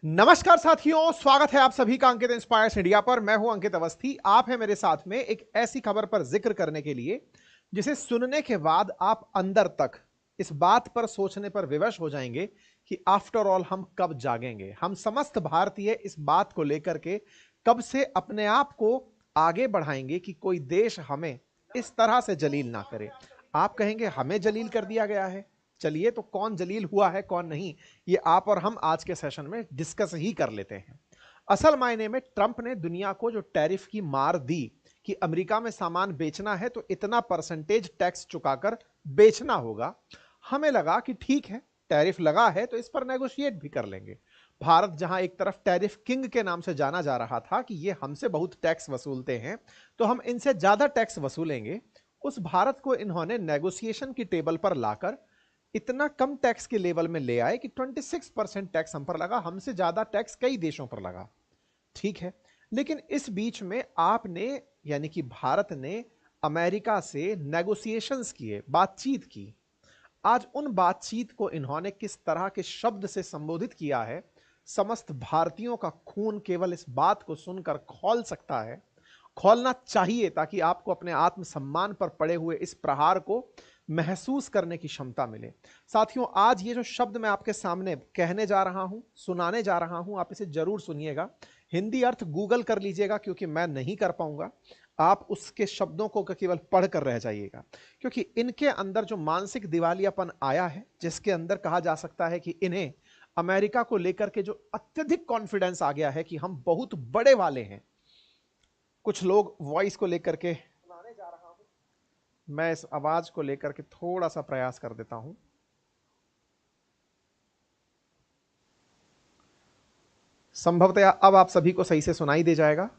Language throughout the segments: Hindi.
नमस्कार साथियों, स्वागत है आप सभी का अंकित इंस्पायर्स इंडिया पर। मैं हूं अंकित अवस्थी। आप हैं मेरे साथ में एक ऐसी खबर पर जिक्र करने के लिए जिसे सुनने के बाद आप अंदर तक इस बात पर सोचने पर विवश हो जाएंगे कि आफ्टर ऑल हम कब जागेंगे। हम समस्त भारतीय इस बात को लेकर के कब से अपने आप को आगे बढ़ाएंगे कि कोई देश हमें इस तरह से जलील ना करे। आप कहेंगे हमें जलील कर दिया गया है। चलिए, तो कौन जलील हुआ है कौन नहीं, ये आप और हम आज के सेशन में डिस्कस ही कर लेते हैं। असल मायने में ट्रंप ने दुनिया को जो टैरिफ की मार दी कि अमेरिका में सामान बेचना है तो इतना परसेंटेज टैक्स चुकाकर बेचना होगा, हमें लगा कि ठीक है, टैरिफ लगा है तो इस पर नेगोशिएट भी कर लेंगे। भारत जहां एक तरफ टैरिफ किंग के नाम से जाना जा रहा था कि ये हमसे बहुत टैक्स वसूलते हैं तो हम इनसे ज्यादा टैक्स वसूलेंगे, उस भारत को इन्होंने नेगोशिएशन की टेबल पर लाकर इतना कम टैक्स के लेवल में ले आए कि 26% टैक्स हम पर लगा। हमसे ज्यादा टैक्स कई देशों पर लगा। ठीक है, लेकिन इस बीच में आपने यानी कि भारत ने अमेरिका से नेगोशिएशंस किए, बातचीत की। आज उन बातचीत को इन्होंने किस तरह के शब्द से संबोधित किया है, समस्त भारतीयों का खून केवल इस बात को सुनकर खौल सकता है, खौलना चाहिए, ताकि आपको अपने आत्मसम्मान पर पड़े हुए इस प्रहार को महसूस करने की क्षमता मिले। साथियों, आज ये जो शब्द मैं आपके सामने कहने जा रहा हूं, सुनाने जा रहा हूं, आप इसे जरूर सुनिएगा। हिंदी अर्थ गूगल कर लीजिएगा क्योंकि मैं नहीं कर पाऊंगा। आप उसके शब्दों को केवल पढ़कर रह जाइएगा, क्योंकि इनके अंदर जो मानसिक दिवालियापन आया है, जिसके अंदर कहा जा सकता है कि इन्हें अमेरिका को लेकर के जो अत्यधिक कॉन्फिडेंस आ गया है कि हम बहुत बड़े वाले हैं। कुछ लोग वॉइस को लेकर के, मैं इस आवाज को लेकर के थोड़ा सा प्रयास कर देता हूं। संभवतः अब आप सभी को सही से सुनाई दे जाएगा।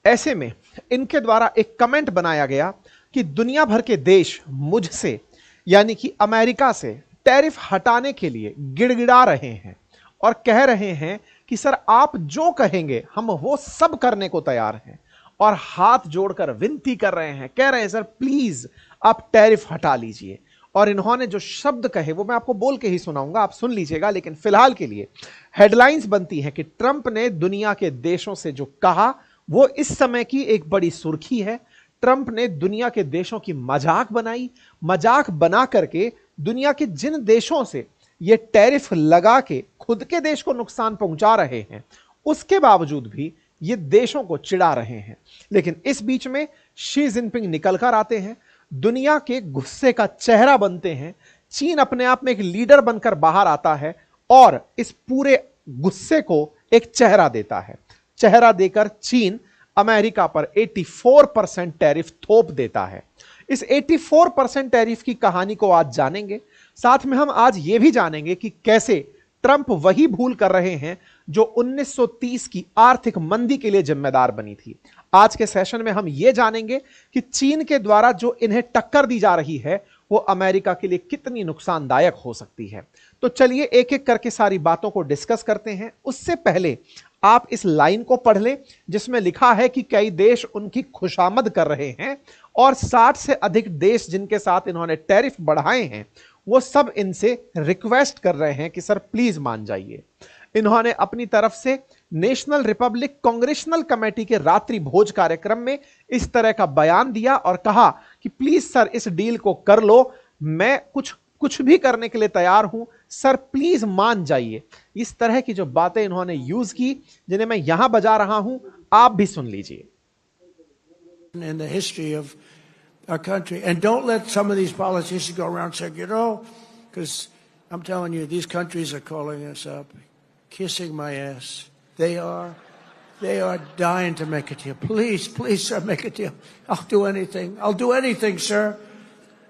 ऐसे में इनके द्वारा एक कमेंट बनाया गया कि दुनिया भर के देश मुझसे यानी कि अमेरिका से टैरिफ हटाने के लिए गिड़गिड़ा रहे हैं और कह रहे हैं कि सर आप जो कहेंगे हम वो सब करने को तैयार हैं, और हाथ जोड़कर विनती कर रहे हैं, कह रहे हैं सर प्लीज आप टैरिफ हटा लीजिए। और इन्होंने जो शब्द कहे वो मैं आपको बोल के ही सुनाऊंगा, आप सुन लीजिएगा। लेकिन फिलहाल के लिए हेडलाइंस बनती है कि ट्रंप ने दुनिया के देशों से जो कहा वो इस समय की एक बड़ी सुर्खी है। ट्रंप ने दुनिया के देशों की मजाक बनाई, मजाक बना करके दुनिया के जिन देशों से ये टैरिफ लगा के खुद के देश को नुकसान पहुंचा रहे हैं, उसके बावजूद भी ये देशों को चिढ़ा रहे हैं। लेकिन इस बीच में शी जिनपिंग निकल कर आते हैं, दुनिया के गुस्से का चेहरा बनते हैं। चीन अपने आप में एक लीडर बनकर बाहर आता है और इस पूरे गुस्से को एक चेहरा देता है। चेहरा देकर चीन अमेरिका पर 84% टैरिफ थोप देता है। इस 84% टैरिफ की कहानी को आज जानेंगे। साथ में हम आज यह भी जानेंगे कि कैसे ट्रंप वही भूल कर रहे हैं जो 1930 की आर्थिक मंदी के लिए जिम्मेदार बनी थी। आज के सेशन में हम यह जानेंगे कि चीन के द्वारा जो इन्हें टक्कर दी जा रही है वो अमेरिका के लिए कितनी नुकसानदायक हो सकती है। तो चलिए एक एक करके सारी बातों को डिस्कस करते हैं। उससे पहले आप इस लाइन को पढ़ लें जिसमें लिखा है कि कई देश उनकी खुशामद कर रहे हैं और 60 से अधिक देश जिनके साथ इन्होंने टैरिफ बढ़ाए हैं वो सब इनसे रिक्वेस्ट कर रहे हैं कि सर प्लीज मान जाइए। इन्होंने अपनी तरफ से नेशनल रिपब्लिक कांग्रेशनल कमेटी के रात्रि भोज कार्यक्रम में इस तरह का बयान दिया और कहा कि प्लीज सर इस डील को कर लो, मैं कुछ भी करने के लिए तैयार हूं, सर प्लीज मान जाइए। इस तरह की जो बातें इन्होंने यूज की जिन्हें मैं यहां बजा रहा हूं, आप भी सुन लीजिए। In the history of our country, and don't let some of these politicians go around saying, because I'm telling you, these countries are calling us up, kissing my ass. They are dying to make a deal. Please, sir, make a deal. I'll do anything, sir.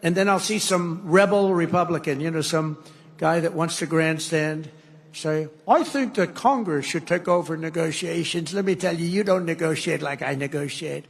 And then I'll see some rebel Republican, some guy that wants to grandstand, say, I think that Congress should take over negotiations. Let me tell you, you don't negotiate like I negotiate.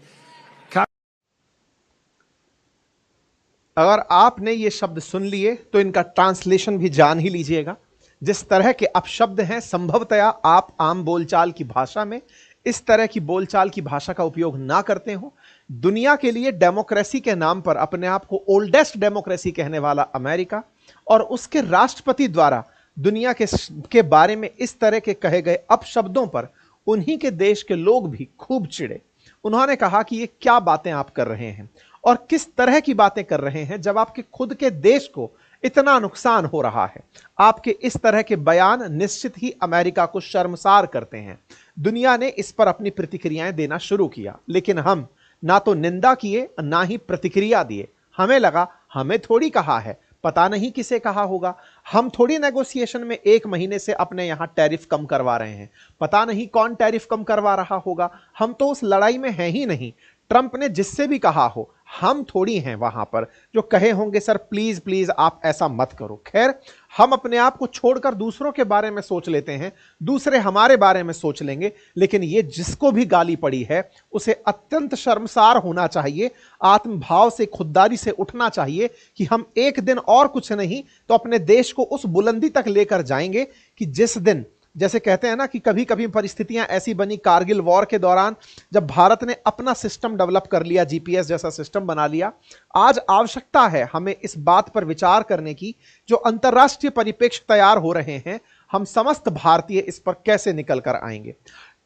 अगर आपने ये शब्द सुन लिए तो इनका ट्रांसलेशन भी जान ही लीजिएगा। जिस तरह के अपशब्द हैं, संभवतया आप आम बोलचाल की भाषा में इस तरह की बोलचाल की भाषा का उपयोग ना करते हो। दुनिया के लिए डेमोक्रेसी के नाम पर अपने आप को ओल्डेस्ट डेमोक्रेसी कहने वाला अमेरिका और उसके राष्ट्रपति द्वारा दुनिया के बारे में इस तरह के कहे गए अपशब्दों पर उन्हीं के देश के लोग भी खूब चिढ़े। उन्होंने कहा कि ये क्या बातें आप कर रहे हैं और किस तरह की बातें कर रहे हैं जब आपके खुद के देश को इतना नुकसान हो रहा है। आपके इस तरह के बयान निश्चित ही अमेरिका को शर्मसार करते हैं। दुनिया ने इस पर अपनी प्रतिक्रियाएं देना शुरू किया, लेकिन हम ना तो निंदा किए ना ही प्रतिक्रिया दिए। हमें लगा हमें थोड़ी कहा है, पता नहीं किसे कहा होगा। हम थोड़ी नेगोशिएशन में 1 महीने से अपने यहां टैरिफ कम करवा रहे हैं, पता नहीं कौन टैरिफ कम करवा रहा होगा। हम तो उस लड़ाई में हैं ही नहीं। ट्रंप ने जिससे भी कहा हो, हम थोड़ी हैं वहां पर जो कहे होंगे सर प्लीज प्लीज आप ऐसा मत करो। खैर, हम अपने आप को छोड़कर दूसरों के बारे में सोच लेते हैं, दूसरे हमारे बारे में सोच लेंगे। लेकिन ये जिसको भी गाली पड़ी है उसे अत्यंत शर्मसार होना चाहिए, आत्मभाव से खुददारी से उठना चाहिए कि हम एक दिन और कुछ नहीं तो अपने देश को उस बुलंदी तक लेकर जाएंगे कि जिस दिन, जैसे कहते हैं ना कि कभी कभी परिस्थितियां ऐसी बनी कारगिल वॉर के दौरान, जब भारत ने अपना सिस्टम डेवलप कर लिया, जीपीएस जैसा सिस्टम बना लिया। आज आवश्यकता है हमें इस बात पर विचार करने की, जो अंतर्राष्ट्रीय परिप्रेक्ष्य तैयार हो रहे हैं, हम समस्त भारतीय इस पर कैसे निकल कर आएंगे।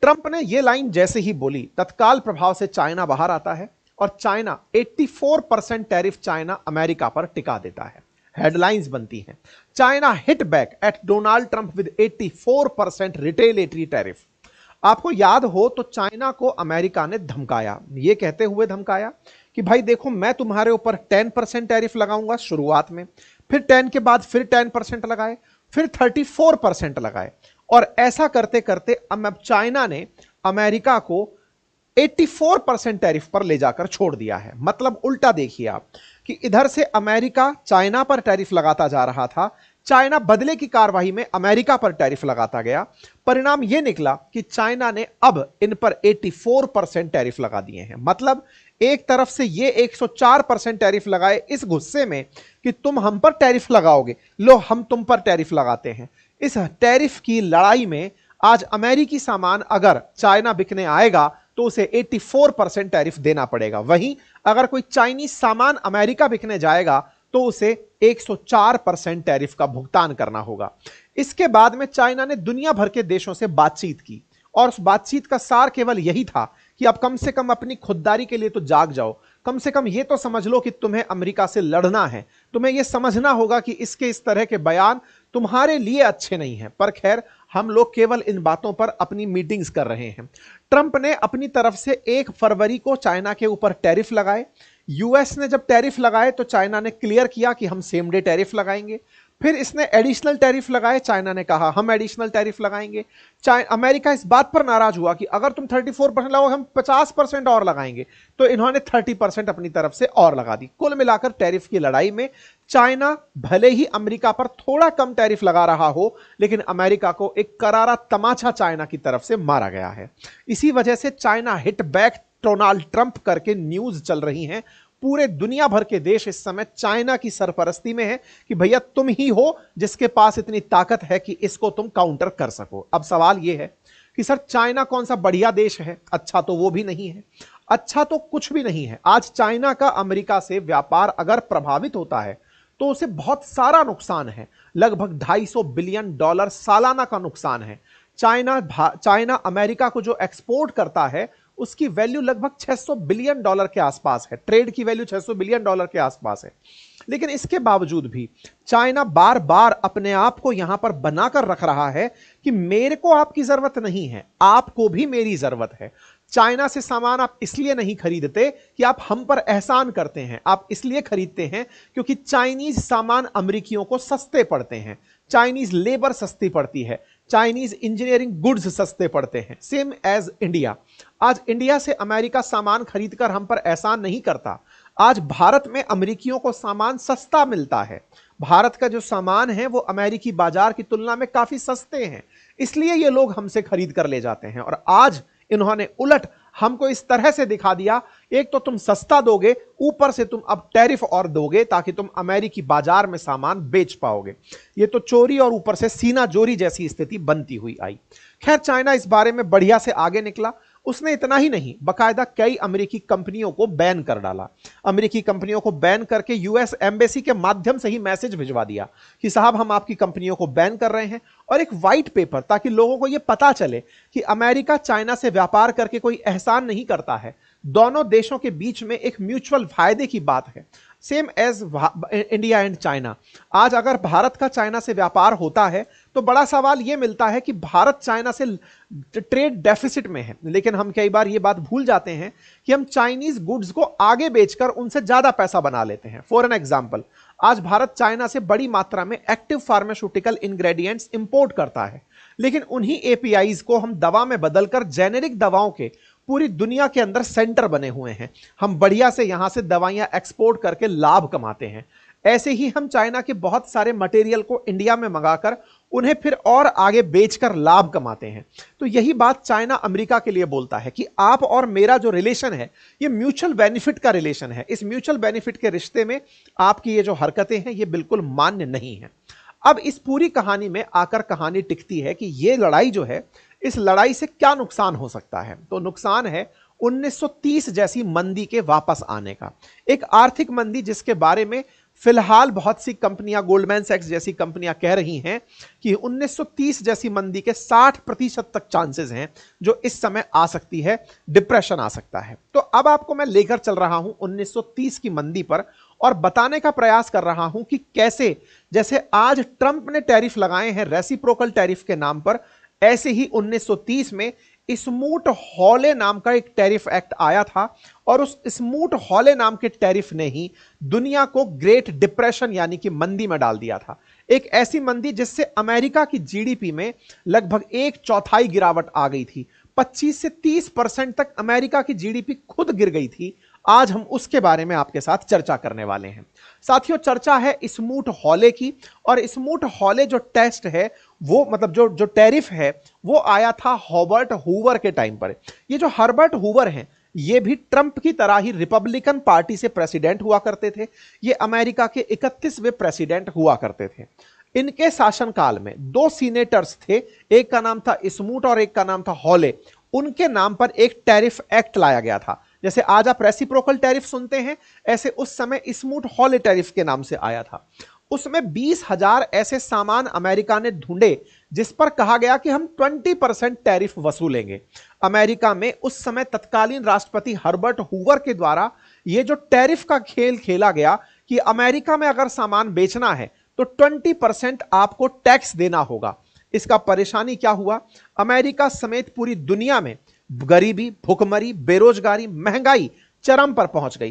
ट्रंप ने यह लाइन जैसे ही बोली, तत्काल प्रभाव से चाइना बाहर आता है और चाइना 84% टैरिफ चाइना अमेरिका पर टिका देता है। हेडलाइंस बनती हैं, China hit back at Donald Trump with 84% retaliatory tariff. आपको याद हो तो चाइना को अमेरिका ने धमकाया, यह कहते हुए धमकाया कि भाई देखो मैं तुम्हारे ऊपर 10% टैरिफ लगाऊंगा शुरुआत में, फिर 10 के बाद फिर 10% लगाए, फिर 34% लगाए, और ऐसा करते करते अब चाइना ने अमेरिका को 84% टैरिफ पर ले जाकर छोड़ दिया है। मतलब उल्टा देखिए आप कि इधर से अमेरिका चाइना पर टैरिफ लगाता जा रहा था, चाइना बदले की कार्रवाई में अमेरिका पर टैरिफ लगाता गया। परिणाम यह निकला कि चाइना ने अब इन पर 84% टैरिफ लगा दिए हैं। मतलब एक तरफ से ये 104% टैरिफ लगाए इस गुस्से में कि तुम हम पर टैरिफ लगाओगे, लो हम तुम पर टैरिफ लगाते हैं। इस टैरिफ की लड़ाई में आज अमेरिकी सामान अगर चाइना बिकने आएगा तो उसे 84% टैरिफ देना पड़ेगा। वहीं अगर कोई चाइनीज सामान अमेरिका बिकने जाएगा तो उसे 104% टैरिफ का भुगतान करना होगा। इसके बाद में चाइना ने दुनिया भर के देशों से बातचीत की और उस बातचीत का सार केवल यही था कि अब कम से कम अपनी खुददारी के लिए तो जाग जाओ, कम से कम ये तो समझ लो कि तुम्हें अमेरिका से लड़ना है, तुम्हें यह समझना होगा कि इसके इस तरह के बयान तुम्हारे लिए अच्छे नहीं हैं। पर खैर, हम लोग केवल इन बातों पर अपनी मीटिंग्स कर रहे हैं। ट्रंप ने अपनी तरफ से 1 फरवरी को चाइना के ऊपर टैरिफ लगाए। यूएस ने जब टैरिफ लगाए तो चाइना ने क्लियर किया कि हम सेम डे टैरिफ लगाएंगे। फिर इसने एडिशनल टैरिफ लगाए, चाइना ने कहा हम एडिशनल टैरिफ लगाएंगे। अमेरिका इस बात पर नाराज हुआ कि अगर तुम 34% लगाओ हम 50% और लगाएंगे, तो इन्होंने 30% अपनी तरफ से और लगा दी। कुल मिलाकर टैरिफ की लड़ाई में चाइना भले ही अमेरिका पर थोड़ा कम टैरिफ लगा रहा हो, लेकिन अमेरिका को एक करारा तमाचा चाइना की तरफ से मारा गया है। इसी वजह से China hit back Donald Trump करके न्यूज चल रही हैं। पूरे दुनिया भर के देश इस समय चाइना की सरपरस्ती में है कि भैया तुम ही हो जिसके पास इतनी ताकत है कि इसको तुम काउंटर कर सको। अब सवाल यह है कि सर चाइना कौन सा बढ़िया देश है? अच्छा तो वो भी नहीं है, अच्छा तो कुछ भी नहीं है। आज चाइना का अमेरिका से व्यापार अगर प्रभावित होता है तो उसे बहुत सारा नुकसान है, लगभग $250 बिलियन सालाना का नुकसान है। चाइना अमेरिका को जो एक्सपोर्ट करता है उसकी वैल्यू लगभग $600 बिलियन के आसपास है, ट्रेड की वैल्यू $600 बिलियन के आसपास है। लेकिन इसके बावजूद भी चाइना बार बार अपने आप को यहां पर बनाकर रख रहा है कि मेरे को आपकी जरूरत नहीं है, आपको भी मेरी जरूरत है। चाइना से सामान आप इसलिए नहीं खरीदते कि आप हम पर एहसान करते हैं, आप इसलिए खरीदते हैं क्योंकि चाइनीज सामान अमेरिकियों को सस्ते पड़ते हैं, चाइनीज लेबर सस्ती पड़ती है, चाइनीज इंजीनियरिंग गुड्स सस्ते पड़ते हैं। सेम एज इंडिया, आज इंडिया से अमेरिका सामान खरीदकर हम पर एहसान नहीं करता। आज भारत में अमेरिकियों को सामान सस्ता मिलता है, भारत का जो सामान है वो अमेरिकी बाजार की तुलना में काफी सस्ते हैं, इसलिए ये लोग हमसे खरीद कर ले जाते हैं। और आज इन्होंने उलट हमको इस तरह से दिखा दिया, एक तो तुम सस्ता दोगे, ऊपर से तुम अब टैरिफ और दोगे ताकि तुम अमेरिकी बाजार में सामान बेच पाओगे। ये तो चोरी और ऊपर से सीना जोरी जैसी स्थिति बनती हुई आई। खैर, चाइना इस बारे में बढ़िया से आगे निकला उसने इतना ही नहीं, बाकायदा कई अमेरिकी कंपनियों को बैन कर डाला। अमेरिकी कंपनियों को बैन करके यूएस एम्बेसी के माध्यम से ही मैसेज भिजवा दिया कि साहब हम आपकी कंपनियों को बैन कर रहे हैं, और एक व्हाइट पेपर, ताकि लोगों को यह पता चले कि अमेरिका चाइना से व्यापार करके कोई एहसान नहीं करता है, दोनों देशों के बीच में एक म्यूचुअल फायदे की बात है। Same as India and China. आज अगर भारत का चाइना से व्यापार होता है तो बड़ा सवाल यह मिलता है कि भारत चाइना से ट्रेड डेफिसिट में है, लेकिन हम कई बार यह बात भूल जाते हैं कि हम चाइनीज गुड्स को आगे बेचकर उनसे ज्यादा पैसा बना लेते हैं। फॉर एन एग्जांपल, आज भारत चाइना से बड़ी मात्रा में एक्टिव फार्मास्यूटिकल इंग्रेडिएंट्स इंपोर्ट करता है, लेकिन उन्हीं एपीआईज को हम दवा में बदलकर जेनेरिक दवाओं के पूरी दुनिया के अंदर सेंटर बने हुए हैं। हम बढ़िया से यहां से दवाइयां एक्सपोर्ट करके लाभ कमाते हैं। ऐसे ही हम चाइना के बहुत सारे मटेरियल को इंडिया में मंगाकर उन्हें फिर और आगे बेचकर लाभ कमाते हैं। तो यही बात चाइना अमेरिका के लिए बोलता है कि आप और मेरा जो रिलेशन है ये म्यूचुअल बेनिफिट का रिलेशन है। इस म्यूचुअल बेनिफिट के रिश्ते में आपकी ये जो हरकतें हैं ये बिल्कुल मान्य नहीं है। अब इस पूरी कहानी में आकर कहानी टिकती है कि ये लड़ाई जो है, इस लड़ाई से क्या नुकसान हो सकता है। तो नुकसान है 1930 जैसी मंदी के वापस आने का। एक आर्थिक मंदी जिसके बारे में फिलहाल बहुत सी कंपनियां, गोल्डमैन सैक्स जैसी कंपनियां कह रही हैं कि 1930 जैसी मंदी के 60% तक चांसेस हैं जो इस समय आ सकती है, डिप्रेशन आ सकता है। तो अब आपको मैं लेकर चल रहा हूं 1930 की मंदी पर और बताने का प्रयास कर रहा हूं कि कैसे, जैसे आज ट्रंप ने टैरिफ लगाए हैं रेसिप्रोकल टैरिफ के नाम पर, ऐसे ही 1930 में स्मूट हॉले नाम का एक टैरिफ एक्ट आया था, और उस स्मूट हॉले नाम के टैरिफ ने ही दुनिया को ग्रेट डिप्रेशन यानी कि मंदी में डाल दिया था। एक ऐसी मंदी जिससे अमेरिका की जीडीपी में लगभग 1/4 गिरावट आ गई थी। 25 से 30% तक अमेरिका की जीडीपी खुद गिर गई थी। आज हम उसके बारे में आपके साथ चर्चा करने वाले हैं। साथियों, चर्चा है स्मूट हॉले की, और स्मूट हॉले जो टेस्ट है वो, मतलब जो टैरिफ है वो आया था हॉबर्ट हूवर के टाइम पर। ये जो हर्बर्ट हूवर हैं ये भी ट्रंप की तरह ही रिपब्लिकन पार्टी से प्रेसिडेंट हुआ करते थे। ये अमेरिका के 31वें प्रेसिडेंट हुआ करते थे। इनके शासनकाल में 2 सीनेटर्स थे, एक का नाम था स्मूट और एक का नाम था हॉले। उनके नाम पर एक टैरिफ एक्ट लाया गया था। जैसे आज आप रेसिप्रोकल टैरिफ सुनते हैं, ऐसे उस समय स्मूट हॉले टैरिफ के नाम से आया था। उसमें 20,000 ऐसे सामान अमेरिका ने ढूंढे जिस पर कहा गया कि हम 20% टैरिफ वसूलेंगे। अमेरिका में उस समय तत्कालीन राष्ट्रपति हर्बर्ट हूवर के द्वारा यह जो टैरिफ का खेल खेला गया कि अमेरिका में अगर सामान बेचना है तो 20% आपको टैक्स देना होगा। इसका परेशानी क्या हुआ, अमेरिका समेत पूरी दुनिया में गरीबी, भुखमरी, बेरोजगारी, महंगाई चरम पर पहुंच गई।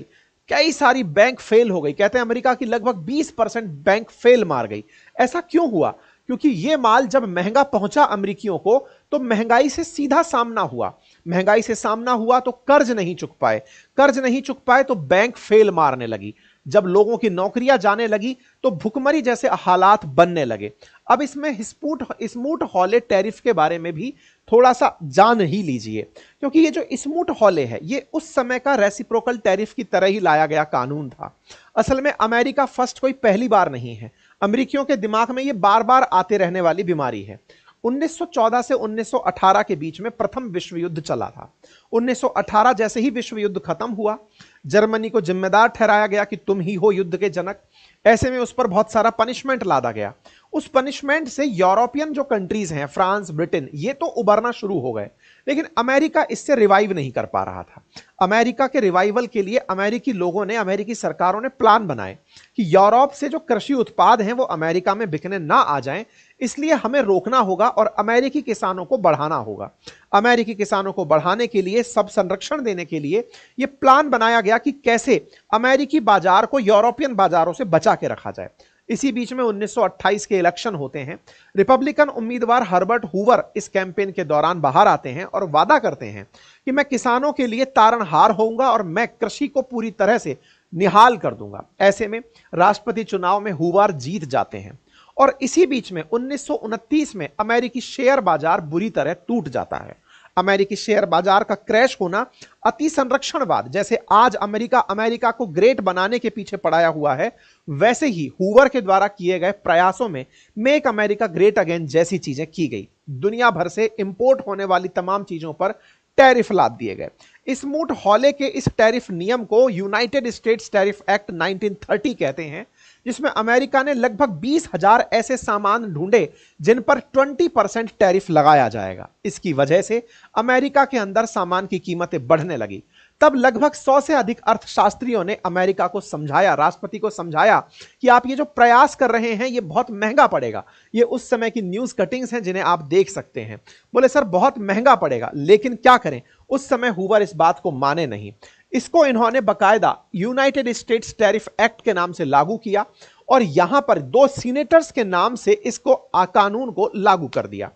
कई सारी बैंक फेल हो गई। कहते हैं अमेरिका की लगभग 20% बैंक फेल मार गई। ऐसा क्यों हुआ? क्योंकि यह माल जब महंगा पहुंचा अमेरिकियों को तो महंगाई से सीधा सामना हुआ। महंगाई से सामना हुआ तो कर्ज नहीं चुक पाए, कर्ज नहीं चुक पाए तो बैंक फेल मारने लगी। जब लोगों की नौकरियां जाने लगी तो भुखमरी जैसे हालात बनने लगे। अब इसमें स्मूट हॉले टैरिफ के बारे में भी थोड़ा सा जान ही लीजिए, क्योंकि ये जो स्मूट हॉले है ये उस समय का रेसिप्रोकल टैरिफ की तरह ही लाया गया कानून था। असल में अमेरिका फर्स्ट कोई पहली बार नहीं है। अमेरिकियों के दिमाग में ये बार बार आते रहने वाली बीमारी है। 1914 से 1918 के बीच में प्रथम विश्व युद्ध चला था। 1918 जैसे ही विश्व युद्ध खत्म हुआ, जर्मनी को जिम्मेदार ठहराया गया कि तुम ही हो युद्ध के जनक। ऐसे में उस पर बहुत सारा पनिशमेंट लादा गया। उस पनिशमेंट से यूरोपियन जो कंट्रीज हैं, फ्रांस, ब्रिटेन, ये तो उबरना शुरू हो गए, लेकिन अमेरिका इससे रिवाइव नहीं कर पा रहा था। अमेरिका के रिवाइवल के लिए अमेरिकी लोगों ने, अमेरिकी सरकारों ने प्लान बनाए कि यूरोप से जो कृषि उत्पाद हैं वो अमेरिका में बिकने ना आ जाएं, इसलिए हमें रोकना होगा और अमेरिकी किसानों को बढ़ाना होगा। अमेरिकी किसानों को बढ़ाने के लिए, सब संरक्षण देने के लिए यह प्लान बनाया गया कि कैसे अमेरिकी बाजार को यूरोपियन बाजारों से बचा के रखा जाए। इसी बीच में 1928 के इलेक्शन होते हैं। रिपब्लिकन उम्मीदवार हर्बर्ट हूवर इस कैंपेन के दौरान बाहर आते हैं और वादा करते हैं कि मैं किसानों के लिए तारणहार होऊंगा और मैं कृषि को पूरी तरह से निहाल कर दूंगा। ऐसे में राष्ट्रपति चुनाव में हूवर जीत जाते हैं, और इसी बीच में 1929 में अमेरिकी शेयर बाजार बुरी तरह टूट जाता है। अमेरिकी शेयर बाजार का क्रैश होना अति संरक्षणवाद, जैसे आज अमेरिका को ग्रेट बनाने के पीछे पड़ाया हुआ है, वैसे ही हूवर के द्वारा किए गए प्रयासों में मेक अमेरिका ग्रेट अगेन जैसी चीजें की गई। दुनिया भर से इंपोर्ट होने वाली तमाम चीजों पर टैरिफ लाद दिए गए। स्मूथ हॉले के इस टैरिफ नियम को यूनाइटेड स्टेट्स टैरिफ एक्ट 1930 कहते हैं, जिसमें अमेरिका ने लगभग 20,000 ऐसे सामान ढूंढे जिन पर 20% टैरिफ लगाया जाएगा। इसकी वजह से अमेरिका के अंदर सामान की कीमतें बढ़ने लगी। तब लगभग 100 से अधिक अर्थशास्त्रियों ने अमेरिका को समझाया, राष्ट्रपति को समझाया कि आप ये जो प्रयास कर रहे हैं ये बहुत महंगा पड़ेगा। ये उस समय की न्यूज कटिंग्स हैं जिन्हें आप देख सकते हैं। बोले सर बहुत महंगा पड़ेगा, लेकिन क्या करें, उस समय हूवर इस बात को माने नहीं। इसको इन्होंने बकायदा यूनाइटेड स्टेट्स टैरिफ एक्ट के नाम से लागू किया और यहां पर 2 सीनेटर्स के नाम से इसको कानून को लागू कर दिया।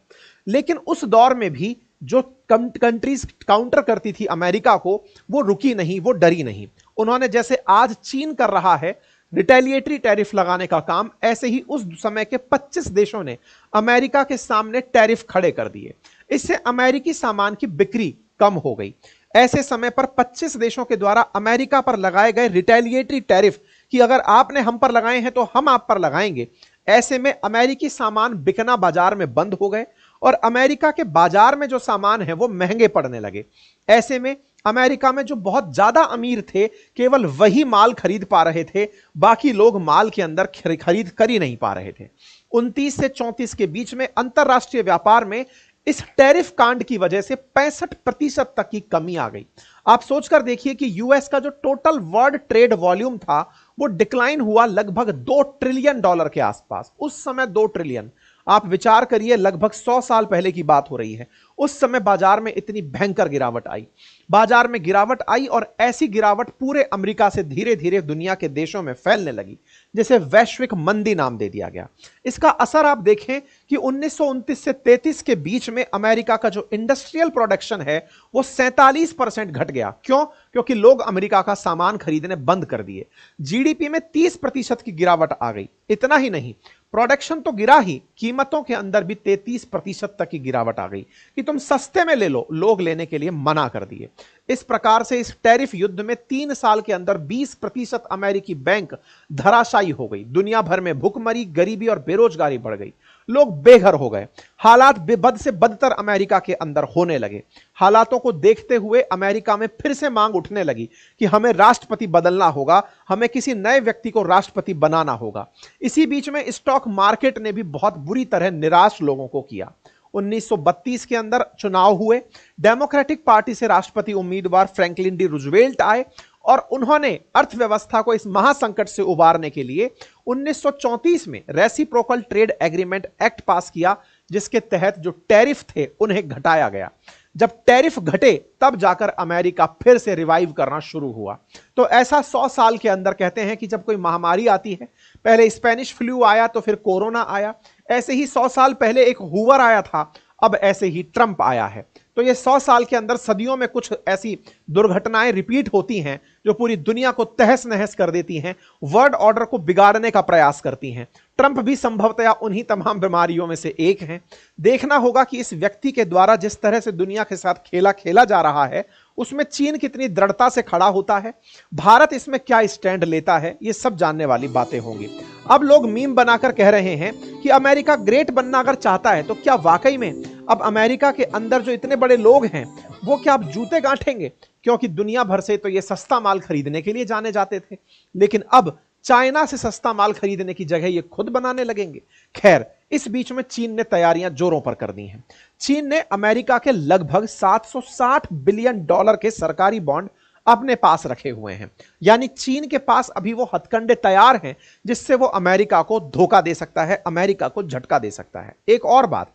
लेकिन उस दौर में भी जो कंट्रीज काउंटर करती थी अमेरिका को, वो रुकी नहीं, वो डरी नहीं। उन्होंने जैसे आज चीन कर रहा है रिटेलिएटरी टैरिफ लगाने का काम, ऐसे ही उस समय के 25 देशों ने अमेरिका के सामने टैरिफ खड़े कर दिए। इससे अमेरिकी सामान की बिक्री कम हो गई। ऐसे समय पर 25 देशों के द्वारा अमेरिका पर लगाए गए रिटेलिएटरी टैरिफ कि अगर आपने हम पर लगाए हैं तो हम आप पर लगाएंगे, ऐसे में अमेरिकी सामान बिकना बाजार में बंद हो गए और अमेरिका के बाजार में जो सामान है वो महंगे पड़ने लगे। ऐसे में अमेरिका में जो बहुत ज्यादा अमीर थे केवल वही माल खरीद पा रहे थे, बाकी लोग माल के अंदर खरीद कर ही नहीं पा रहे थे। 29 से 34 के बीच में अंतरराष्ट्रीय व्यापार में इस टैरिफ कांड की वजह से 65% तक की कमी आ गई। आप सोचकर देखिए कि यूएस का जो टोटल वर्ल्ड ट्रेड वॉल्यूम था वो डिक्लाइन हुआ लगभग $2 ट्रिलियन के आसपास। उस समय 2 ट्रिलियन, आप विचार करिए, लगभग 100 साल पहले की बात हो रही है। उस समय बाजार में इतनी भयंकर गिरावट आई, बाजार में गिरावट आई और ऐसी गिरावट पूरे अमेरिका से धीरे धीरे दुनिया के देशों में फैलने लगी, जिसे वैश्विक मंदी नाम दे दिया गया। इसका असर आप देखें कि 1929 से 33 के बीच में अमेरिका का जो इंडस्ट्रियल प्रोडक्शन है वो 47% घट गया। क्यों? क्योंकि लोग अमेरिका का सामान खरीदने बंद कर दिए। जीडीपी में 30% की गिरावट आ गई। इतना ही नहीं, प्रोडक्शन तो गिरा ही, कीमतों के अंदर भी 33% तक की गिरावट आ गई कि तुम सस्ते में ले लो, लोग लेने के लिए मना कर दिए। इस प्रकार से इस टैरिफ युद्ध में 3 साल के अंदर 20% अमेरिकी बैंक धराशायी हो गई। दुनिया भर में भुखमरी, गरीबी और बेरोजगारी बढ़ गई, लोग बेघर हो गए। हालात बद से बदतर अमेरिका के अंदर होने लगे। हालातों को देखते हुए अमेरिका में फिर से मांग उठने लगी कि हमें राष्ट्रपति बदलना होगा, हमें किसी नए व्यक्ति को राष्ट्रपति बनाना होगा। इसी बीच में स्टॉक मार्केट ने भी बहुत बुरी तरह निराश लोगों को किया। 1932 के अंदर चुनाव हुए। डेमोक्रेटिक पार्टी से राष्ट्रपति उम्मीदवार फ्रैंकलिन डी रूजवेल्ट आए और उन्होंने अर्थव्यवस्था को इस महासंकट से उबारने के लिए 1934 में रेसिप्रोकल ट्रेड एग्रीमेंट एक्ट पास किया, जिसके तहत जो टैरिफ थे उन्हें घटाया गया। जब टैरिफ घटे तब जाकर अमेरिका फिर से रिवाइव करना शुरू हुआ। तो ऐसा 100 साल के अंदर कहते हैं कि जब कोई महामारी आती है, पहले स्पेनिश फ्लू आया तो फिर कोरोना आया, ऐसे ही 100 साल पहले एक हूवर आया था, अब ऐसे ही ट्रंप आया है। तो ये 100 साल के अंदर सदियों में कुछ ऐसी दुर्घटनाएं रिपीट होती हैं जो पूरी दुनिया को तहस नहस कर देती हैं, वर्ल्ड ऑर्डर को बिगाड़ने का प्रयास करती हैं। ट्रंप भी संभवतया उन्हीं तमाम बीमारियों में से एक हैं। देखना होगा कि इस व्यक्ति के द्वारा जिस तरह से दुनिया के साथ खेला खेला जा रहा है उसमें चीन कितनी दृढ़ता से खड़ा होता है, भारत इसमें क्या स्टैंड लेता है, ये सब जानने वाली बातें होंगी। अब लोग मीम बनाकर कह रहे हैं कि अमेरिका ग्रेट बनना अगर चाहता है तो क्या वाकई में अब अमेरिका के अंदर जो इतने बड़े लोग हैं वो क्या अब जूते गांठेंगे? क्योंकि दुनिया भर से तो ये सस्ता माल खरीदने के लिए जाने जाते थे, लेकिन अब चाइना से सस्ता माल खरीदने की जगह ये खुद बनाने लगेंगे। खैर, इस बीच में चीन ने तैयारियां जोरों पर कर दी हैं। चीन ने अमेरिका के लगभग $760 बिलियन के सरकारी बॉन्ड अपने पास रखे हुए हैं। यानी चीन के पास अभी वो हथकंडे तैयार हैं जिससे वो अमेरिका को धोखा दे सकता है, अमेरिका को झटका दे सकता है। एक और बात,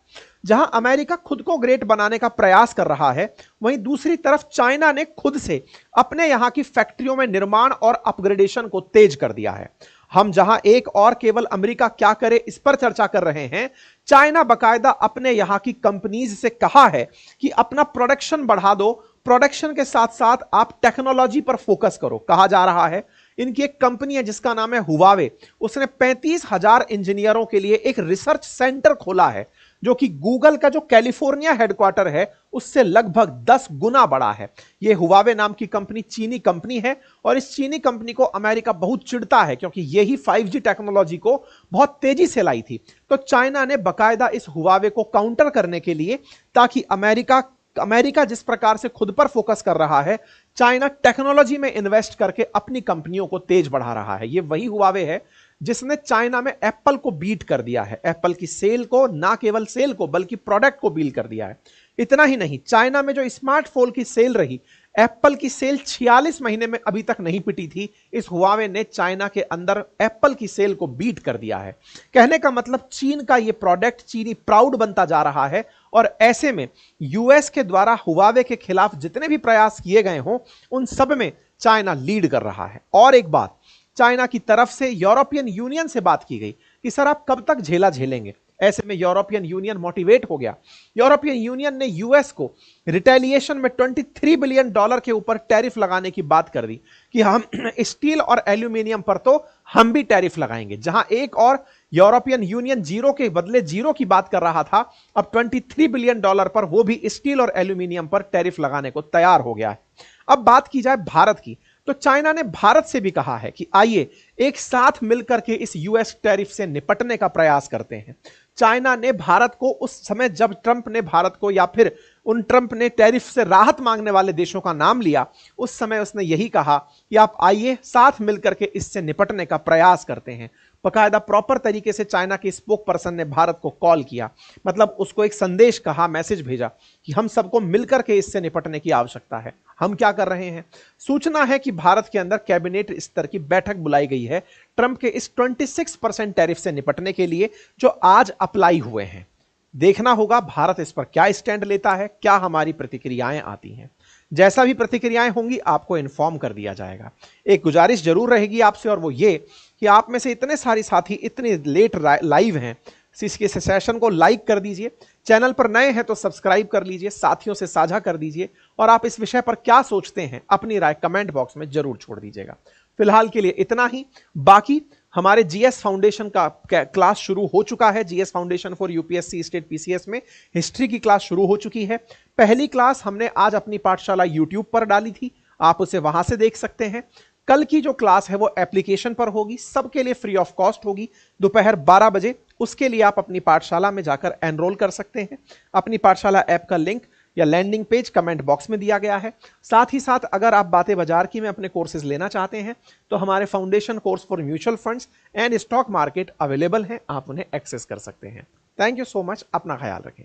जहां अमेरिका खुद को ग्रेट बनाने का प्रयास कर रहा है, वहीं दूसरी तरफ चाइना ने खुद से अपने यहां की फैक्ट्रियों में निर्माण और अपग्रेडेशन को तेज कर दिया है। हम जहां एक और केवल अमेरिका क्या करे इस पर चर्चा कर रहे हैं, चाइना बकायदा अपने यहां की कंपनीज से कहा है कि अपना प्रोडक्शन बढ़ा दो, प्रोडक्शन के साथ साथ आप टेक्नोलॉजी पर फोकस करो। कहा जा रहा है इनकी एक कंपनी है जिसका नाम है हुवावे, उसने 35,000 इंजीनियरों के लिए एक रिसर्च सेंटर खोला है जो कि गूगल का जो कैलिफोर्निया हेडक्वार्टर है उससे लगभग 10 गुना बड़ा है। यह हुवावे नाम की कंपनी चीनी कंपनी है और इस चीनी कंपनी को अमेरिका बहुत चिढ़ता है क्योंकि यही 5G टेक्नोलॉजी को बहुत तेजी से लाई थी। तो चाइना ने बकायदा इस हुवावे को काउंटर करने के लिए, ताकि अमेरिका अमेरिका जिस प्रकार से खुद पर फोकस कर रहा है, चाइना टेक्नोलॉजी में इन्वेस्ट करके अपनी कंपनियों को तेज बढ़ा रहा है। ये वही हुआवे है जिसने चाइना में एप्पल को बीट कर दिया है, एप्पल की सेल को, ना केवल सेल को बल्कि प्रोडक्ट को बीट कर दिया है। इतना ही नहीं, चाइना में जो स्मार्टफोन की सेल रही, एप्पल की सेल 46 महीने में अभी तक नहीं पिटी थी। इस हुआवे ने चाइना के अंदर एप्पल की सेल को बीट कर दिया है। कहने का मतलब चीन का ये प्रोडक्ट चीनी प्राउड बनता जा रहा है, और ऐसे में यूएस के द्वारा हुआवे के खिलाफ जितने भी प्रयास किए गए हों, उन सब में चाइना लीड कर रहा है। और एक बात, चाइना की तरफ से यूरोपियन यूनियन से बात की गई कि सर आप कब तक झेला झेलेंगे। ऐसे में यूरोपियन यूनियन मोटिवेट हो गया। यूरोपियन यूनियन ने यूएस को रिटेलिएशन में $23 बिलियन के ऊपर टैरिफ लगाने की बात कर दी कि हम स्टील और एल्यूमिनियम पर तो हम भी टैरिफ लगाएंगे। जहां एक और यूरोपियन यूनियन जीरो के बदले जीरो की बात कर रहा था, अब $23 बिलियन पर वो भी स्टील और एल्यूमिनियम पर टैरिफ लगाने को तैयार हो गया है। अब बात की जाए भारत की, तो चाइना ने भारत से भी कहा है कि आइए एक साथ मिलकर के इस यूएस टैरिफ से निपटने का प्रयास करते हैं। चाइना ने भारत को उस समय जब ट्रंप ने भारत को, या फिर उन ट्रंप ने टैरिफ से राहत मांगने वाले देशों का नाम लिया, उस समय उसने यही कहा कि आप आइए साथ मिलकर के इससे निपटने का प्रयास करते हैं। बकायदा प्रॉपर तरीके से चाइना के स्पोक पर्सन ने भारत को कॉल किया, मतलब उसको एक संदेश कहा, मैसेज भेजा कि हम सबको मिलकर के इससे निपटने की आवश्यकता है। हम क्या कर रहे हैं? सूचना है कि भारत के अंदर कैबिनेट स्तर की बैठक बुलाई गई है ट्रंप के इस 26% टैरिफ से निपटने के लिए, जो आज अप्लाई हुए हैं। देखना होगा भारत इस पर क्या स्टैंड लेता है, क्या हमारी प्रतिक्रियाएं आती हैं। जैसा भी प्रतिक्रियाएं होंगी आपको इन्फॉर्म कर दिया जाएगा। एक गुजारिश जरूर रहेगी आपसे, और वो ये कि आप में से इतने सारे साथी इतने लेट लाइव हैं, इसके सेशन को लाइक कर दीजिए, चैनल पर नए हैं तो सब्सक्राइब कर लीजिए, साथियों से साझा कर दीजिए, और आप इस विषय पर क्या सोचते हैं अपनी राय कमेंट बॉक्स में जरूर छोड़ दीजिएगा। फिलहाल के लिए इतना ही। बाकी हमारे जीएस फाउंडेशन का क्लास शुरू हो चुका है। GS foundation for UPSC state PCS में हिस्ट्री की क्लास शुरू हो चुकी है। पहली क्लास हमने आज अपनी पाठशाला यूट्यूब पर डाली थी, आप उसे वहां से देख सकते हैं। कल की जो क्लास है वो एप्लीकेशन पर होगी, सबके लिए फ्री ऑफ कॉस्ट होगी, दोपहर 12 बजे। उसके लिए आप अपनी पाठशाला में जाकर एनरोल कर सकते हैं। अपनी पाठशाला ऐप का लिंक या लैंडिंग पेज कमेंट बॉक्स में दिया गया है। साथ ही साथ अगर आप बातें बाजार की में अपने कोर्सेज लेना चाहते हैं तो हमारे foundation course for mutual funds and stock market available हैं, आप उन्हें एक्सेस कर सकते हैं। थैंक यू सो मच, अपना ख्याल रखें।